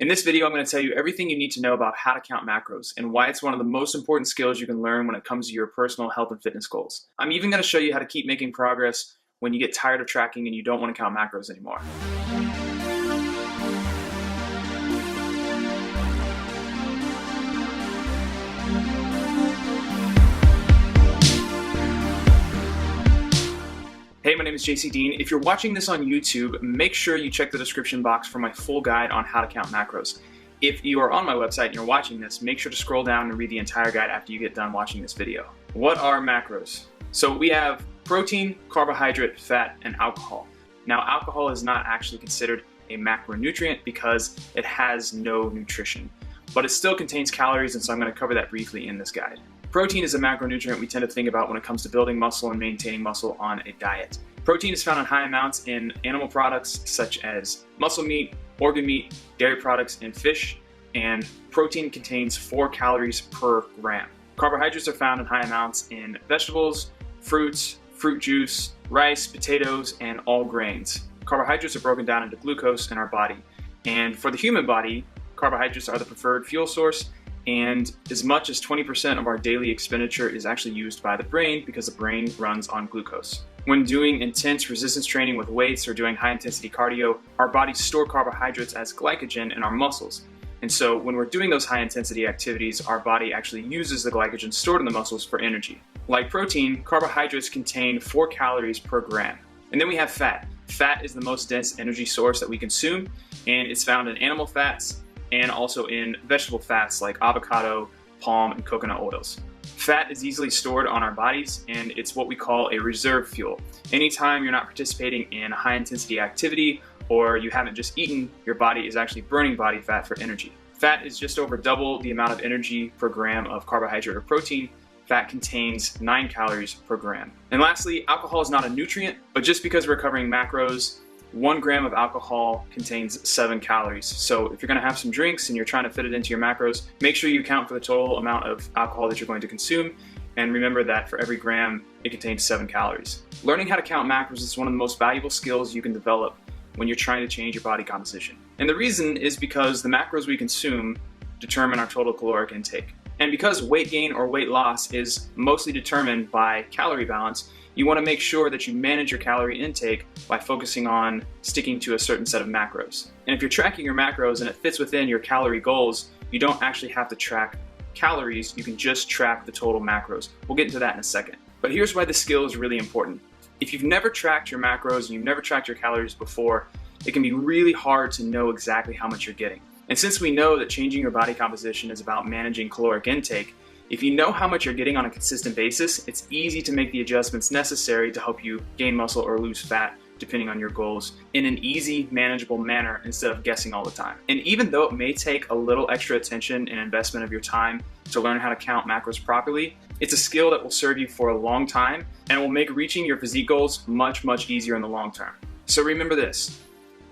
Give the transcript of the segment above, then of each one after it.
In this video, I'm going to tell you everything you need to know about how to count macros and why it's one of the most important skills you can learn when it comes to your personal health and fitness goals. I'm even going to show you how to keep making progress when you get tired of tracking and you don't want to count macros anymore. Hey, my name is JC Dean. If you're watching this on YouTube, make sure you check the description box for my full guide on how to count macros. If you are on my website and you're watching this, make sure to scroll down and read the entire guide after you get done watching this video. What are macros? So we have protein, carbohydrate, fat, and alcohol. Now, alcohol is not actually considered a macronutrient because it has no nutrition, but it still contains calories, and so I'm going to cover that briefly in this guide. Protein is a macronutrient we tend to think about when it comes to building muscle and maintaining muscle on a diet. Protein is found in high amounts in animal products such as muscle meat, organ meat, dairy products, and fish, and protein contains 4 calories per gram. Carbohydrates are found in high amounts in vegetables, fruits, fruit juice, rice, potatoes, and all grains. Carbohydrates are broken down into glucose in our body, and for the human body, carbohydrates are the preferred fuel source, and as much as 20% of our daily expenditure is actually used by the brain because the brain runs on glucose. When doing intense resistance training with weights or doing high intensity cardio, our bodies store carbohydrates as glycogen in our muscles. And so when we're doing those high intensity activities, our body actually uses the glycogen stored in the muscles for energy. Like protein, carbohydrates contain 4 calories per gram. And then we have fat. Fat is the most dense energy source that we consume, and it's found in animal fats and also in vegetable fats like avocado, palm, and coconut oils. Fat is easily stored on our bodies, and it's what we call a reserve fuel. Anytime you're not participating in a high intensity activity or you haven't just eaten, your body is actually burning body fat for energy. Fat is just over double the amount of energy per gram of carbohydrate or protein. Fat contains 9 calories per gram. And lastly, alcohol is not a nutrient, but just because we're covering macros, 1 gram of alcohol contains 7 calories. So if you're going to have some drinks and you're trying to fit it into your macros, make sure you account for the total amount of alcohol that you're going to consume. And remember that for every gram, it contains 7 calories. Learning how to count macros is one of the most valuable skills you can develop when you're trying to change your body composition. And the reason is because the macros we consume determine our total caloric intake. And because weight gain or weight loss is mostly determined by calorie balance, you want to make sure that you manage your calorie intake by focusing on sticking to a certain set of macros. And if you're tracking your macros and it fits within your calorie goals, you don't actually have to track calories, you can just track the total macros. We'll get into that in a second. But here's why this skill is really important. If you've never tracked your macros and you've never tracked your calories before, it can be really hard to know exactly how much you're getting. And since we know that changing your body composition is about managing caloric intake, if you know how much you're getting on a consistent basis, it's easy to make the adjustments necessary to help you gain muscle or lose fat, depending on your goals, in an easy, manageable manner instead of guessing all the time. And even though it may take a little extra attention and investment of your time to learn how to count macros properly, it's a skill that will serve you for a long time and will make reaching your physique goals much, much easier in the long term. So remember this.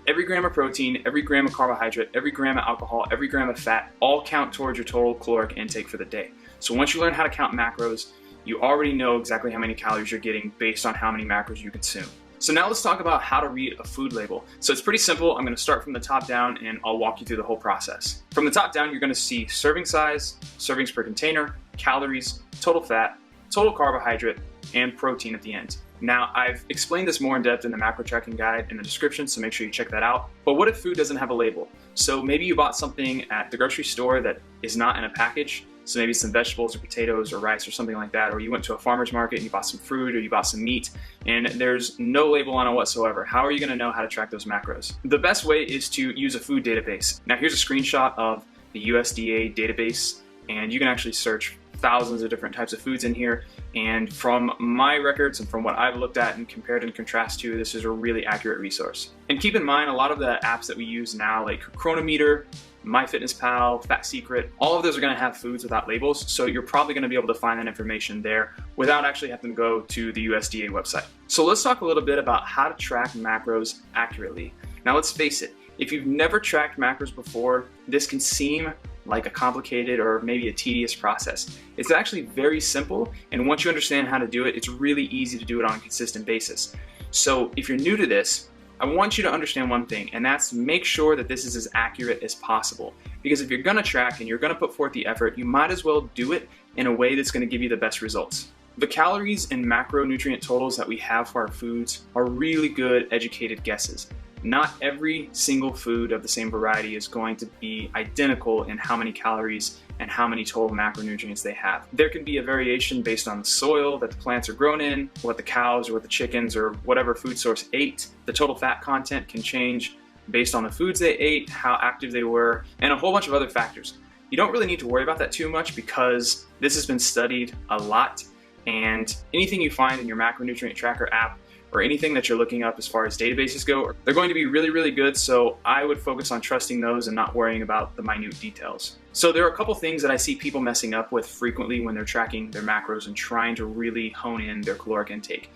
Every gram of protein, every gram of carbohydrate, every gram of alcohol, every gram of fat all count towards your total caloric intake for the day. So once you learn how to count macros, you already know exactly how many calories you're getting based on how many macros you consume. So now let's talk about how to read a food label. So it's pretty simple. I'm going to start from the top down and I'll walk you through the whole process. From the top down, you're going to see serving size, servings per container, calories, total fat, total carbohydrate, and protein at the end. Now, I've explained this more in depth in the macro tracking guide in the description, so make sure you check that out. But what if food doesn't have a label? So maybe you bought something at the grocery store that is not in a package. So maybe some vegetables or potatoes or rice or something like that. Or you went to a farmer's market and you bought some fruit or you bought some meat and there's no label on it whatsoever. How are you going to know how to track those macros? The best way is to use a food database. Now here's a screenshot of the USDA database, and you can actually search thousands of different types of foods in here. And from my records and from what I've looked at and compared and contrast to, this is a really accurate resource. And keep in mind, a lot of the apps that we use now, like Chronometer, MyFitnessPal, Fat Secret, all of those are going to have foods without labels, so you're probably going to be able to find that information there without actually having to go to the USDA website. So let's talk a little bit about how to track macros accurately. Now let's face it, if you've never tracked macros before, this can seem like a complicated or maybe a tedious process. It's actually very simple, and once you understand how to do it, it's really easy to do it on a consistent basis. So if you're new to this, I want you to understand one thing, and that's make sure that this is as accurate as possible. Because if you're gonna track and you're gonna put forth the effort, you might as well do it in a way that's gonna give you the best results. The calories and macronutrient totals that we have for our foods are really good educated guesses. Not every single food of the same variety is going to be identical in how many calories and how many total macronutrients they have. There can be a variation based on the soil that the plants are grown in, what the cows or what the chickens or whatever food source ate. The total fat content can change based on the foods they ate, how active they were, and a whole bunch of other factors. You don't really need to worry about that too much because this has been studied a lot, and anything you find in your macronutrient tracker app or anything that you're looking up as far as databases go, they're going to be really, really good, so I would focus on trusting those and not worrying about the minute details. So there are a couple things that I see people messing up with frequently when they're tracking their macros and trying to really hone in their caloric intake.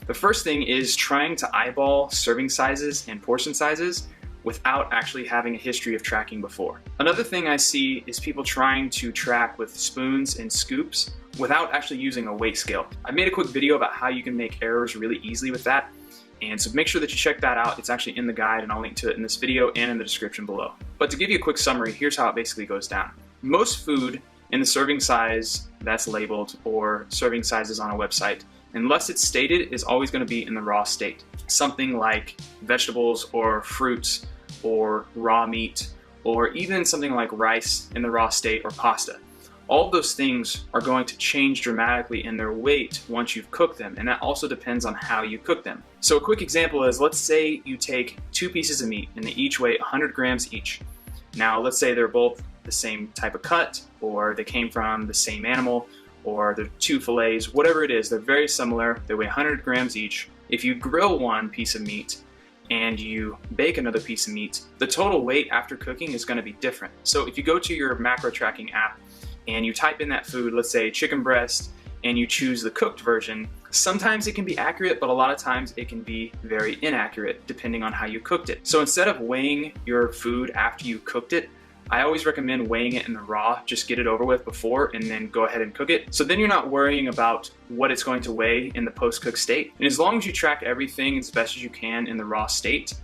The first thing is trying to eyeball serving sizes and portion sizes without actually having a history of tracking before. Another thing I see is people trying to track with spoons and scoops without actually using a weight scale. I made a quick video about how you can make errors really easily with that, and so make sure that you check that out. It's actually in the guide, and I'll link to it in this video and in the description below. But to give you a quick summary, here's how it basically goes down. Most food in the serving size that's labeled or serving sizes on a website, unless it's stated, is always going to be in the raw state. Something like vegetables or fruits or raw meat, or even something like rice in the raw state or pasta. All of those things are going to change dramatically in their weight once you've cooked them, and that also depends on how you cook them. So a quick example is, let's say you take 2 pieces of meat and they each weigh 100 grams each. Now let's say they're both the same type of cut, or they came from the same animal, or they're 2 fillets, whatever it is, they're very similar, they weigh 100 grams each. If you grill one piece of meat and you bake another piece of meat, the total weight after cooking is going to be different. So if you go to your macro tracking app and you type in that food, let's say chicken breast, and you choose the cooked version, sometimes it can be accurate, but a lot of times it can be very inaccurate depending on how you cooked it. So instead of weighing your food after you cooked it, I always recommend weighing it in the raw, just get it over with before and then go ahead and cook it. So then you're not worrying about what it's going to weigh in the post-cook state. And as long as you track everything as best as you can in the raw state,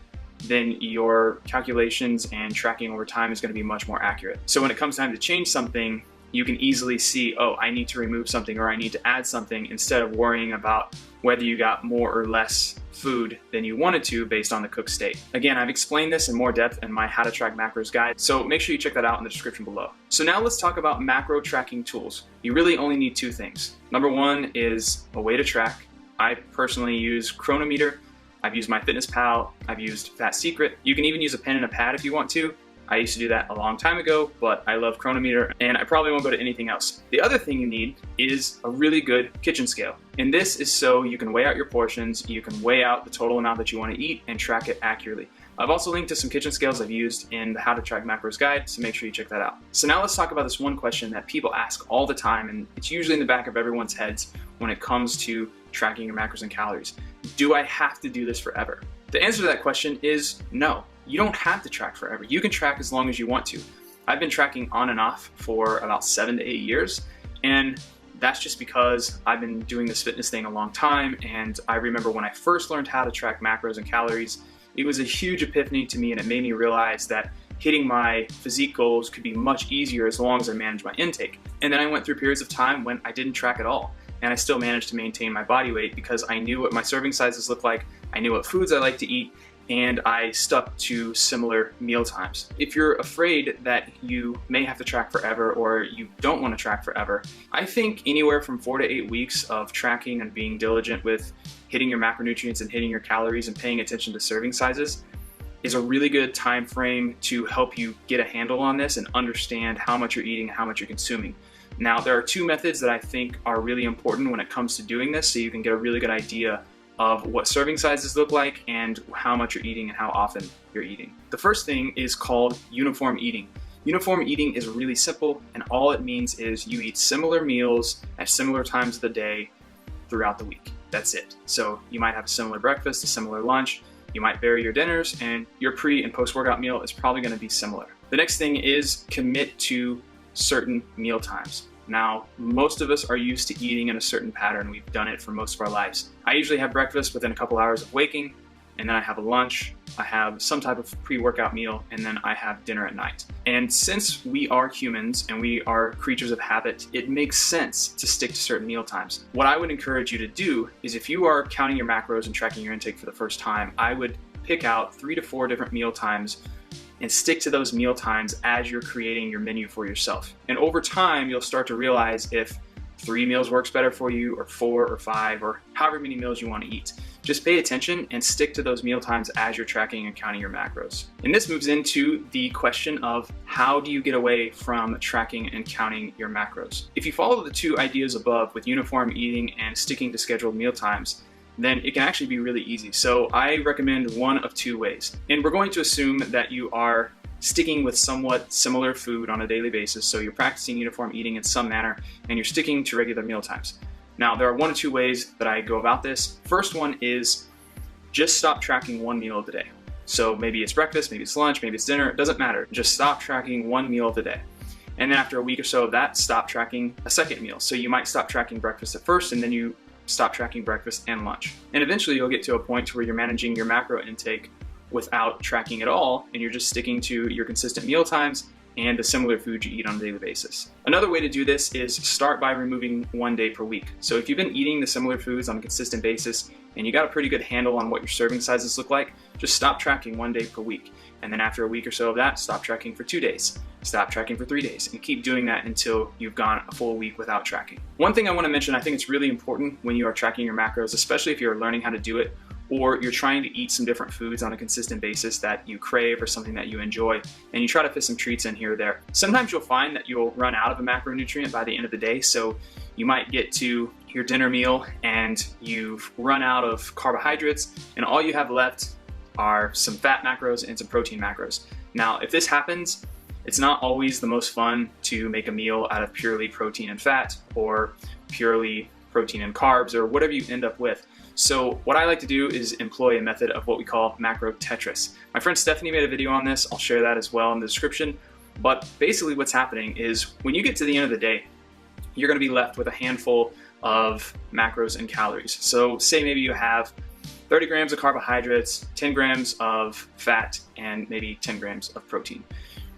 then your calculations and tracking over time is going to be much more accurate. So when it comes time to change something, you can easily see, oh, I need to remove something or I need to add something, instead of worrying about whether you got more or less food than you wanted to based on the cooked state. Again, I've explained this in more depth in my How to Track Macros guide, so make sure you check that out in the description below. So now let's talk about macro tracking tools. You really only need 2 things. Number 1 is a way to track. I personally use Chronometer. I've used MyFitnessPal. I've used Fat Secret. You can even use a pen and a pad if you want to. I used to do that a long time ago, but I love Chronometer and I probably won't go to anything else. The other thing you need is a really good kitchen scale. And this is so you can weigh out your portions, you can weigh out the total amount that you want to eat and track it accurately. I've also linked to some kitchen scales I've used in the How to Track Macros guide, so make sure you check that out. So now let's talk about this one question that people ask all the time, and it's usually in the back of everyone's heads when it comes to tracking your macros and calories. Do I have to do this forever? The answer to that question is no. You don't have to track forever. You can track as long as you want to. I've been tracking on and off for about 7 to 8 years, and that's just because I've been doing this fitness thing a long time, and I remember when I first learned how to track macros and calories, it was a huge epiphany to me, and it made me realize that hitting my physique goals could be much easier as long as I managed my intake. And then I went through periods of time when I didn't track at all, and I still managed to maintain my body weight because I knew what my serving sizes looked like, I knew what foods I like to eat, and I stuck to similar meal times. If you're afraid that you may have to track forever or you don't want to track forever, I think anywhere from 4 to 8 weeks of tracking and being diligent with hitting your macronutrients and hitting your calories and paying attention to serving sizes is a really good time frame to help you get a handle on this and understand how much you're eating and how much you're consuming. Now, there are 2 methods that I think are really important when it comes to doing this, so you can get a really good idea of what serving sizes look like and how much you're eating and how often you're eating. The first thing is called uniform eating. Uniform eating is really simple, and all it means is you eat similar meals at similar times of the day throughout the week. That's it. So you might have a similar breakfast, a similar lunch, you might vary your dinners, and your pre and post-workout meal is probably going to be similar. The next thing is commit to certain meal times. Now, most of us are used to eating in a certain pattern. We've done it for most of our lives. I usually have breakfast within a couple hours of waking. and then I have a lunch, I have some type of pre-workout meal, and then I have dinner at night. And since we are humans and we are creatures of habit, it makes sense to stick to certain meal times. What I would encourage you to do is, if you are counting your macros and tracking your intake for the first time, I would pick out 3 to 4 different meal times and stick to those meal times as you're creating your menu for yourself. And over time, you'll start to realize if 3 meals works better for you, or 4 or 5, or however many meals you want to eat. Just pay attention and stick to those meal times as you're tracking and counting your macros. And this moves into the question of, how do you get away from tracking and counting your macros? If you follow the 2 ideas above with uniform eating and sticking to scheduled meal times, then it can actually be really easy. So I recommend one of 2 ways. And we're going to assume that you are sticking with somewhat similar food on a daily basis. So you're practicing uniform eating in some manner, and you're sticking to regular meal times. Now, there are 1 or 2 ways that I go about this. First one is just stop tracking 1 meal of the day. So maybe it's breakfast, maybe it's lunch, maybe it's dinner, it doesn't matter. Just stop tracking 1 meal of the day. And then after a week or so of that, stop tracking a second meal. So you might stop tracking breakfast at first, and then you stop tracking breakfast and lunch. And eventually you'll get to a point where you're managing your macro intake without tracking at all, and you're just sticking to your consistent meal times and the similar food you eat on a daily basis. Another way to do this is start by removing 1 day per week. So if you've been eating the similar foods on a consistent basis and you got a pretty good handle on what your serving sizes look like, just stop tracking 1 day per week. And then after a week or so of that, stop tracking for 2 days, stop tracking for 3 days, and keep doing that until you've gone a full week without tracking. One thing I want to mention, I think it's really important when you are tracking your macros, especially if you're learning how to do it, or you're trying to eat some different foods on a consistent basis that you crave or something that you enjoy, and you try to fit some treats in here or there. Sometimes you'll find that you'll run out of a macronutrient by the end of the day, so you might get to your dinner meal and you've run out of carbohydrates, and all you have left are some fat macros and some protein macros. Now, if this happens, it's not always the most fun to make a meal out of purely protein and fat, or purely protein and carbs, or whatever you end up with. So what I like to do is employ a method of what we call macro Tetris. My friend Stephanie made a video on this. I'll share that as well in the description. But basically what's happening is, when you get to the end of the day, you're going to be left with a handful of macros and calories. So say maybe you have 30 grams of carbohydrates, 10 grams of fat, and maybe 10 grams of protein,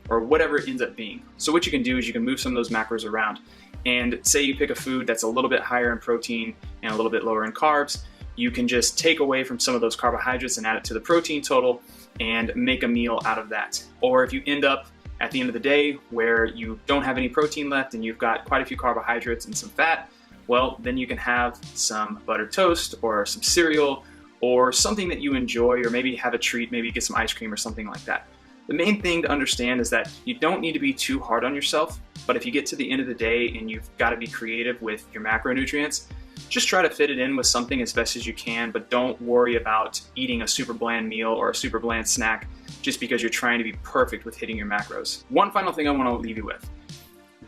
or whatever it ends up being. So what you can do is you can move some of those macros around. And say you pick a food that's a little bit higher in protein and a little bit lower in carbs, you can just take away from some of those carbohydrates and add it to the protein total and make a meal out of that. Or if you end up at the end of the day where you don't have any protein left and you've got quite a few carbohydrates and some fat, well, then you can have some buttered toast or some cereal or something that you enjoy, or maybe have a treat, maybe get some ice cream or something like that. The main thing to understand is that you don't need to be too hard on yourself, but if you get to the end of the day and you've got to be creative with your macronutrients, just try to fit it in with something as best as you can, but don't worry about eating a super bland meal or a super bland snack just because you're trying to be perfect with hitting your macros. One final thing I want to leave you with.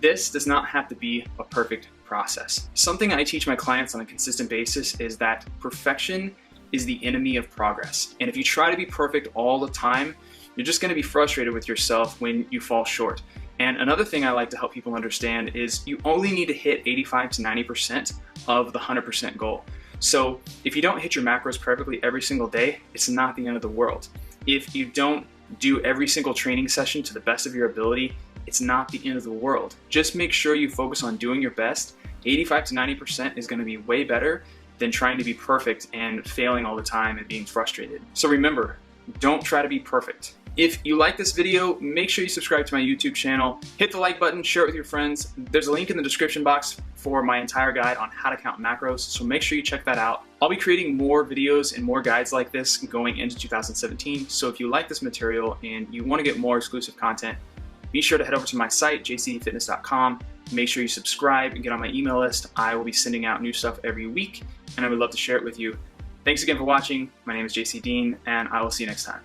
This does not have to be a perfect process. Something I teach my clients on a consistent basis is that perfection is the enemy of progress. And if you try to be perfect all the time, you're just going to be frustrated with yourself when you fall short. And another thing I like to help people understand is you only need to hit 85 to 90% of the 100% goal. So if you don't hit your macros perfectly every single day, it's not the end of the world. If you don't do every single training session to the best of your ability, it's not the end of the world. Just make sure you focus on doing your best. 85 to 90% is going to be way better than trying to be perfect and failing all the time and being frustrated. So remember, don't try to be perfect. If you like this video, make sure you subscribe to my YouTube channel, hit the like button, share it with your friends. There's a link in the description box for my entire guide on how to count macros, so make sure you check that out. I'll be creating more videos and more guides like this going into 2017, so if you like this material and you want to get more exclusive content, be sure to head over to my site, jcdfitness.com. Make sure you subscribe and get on my email list. I will be sending out new stuff every week, and I would love to share it with you. Thanks again for watching. My name is JC Dean, and I will see you next time.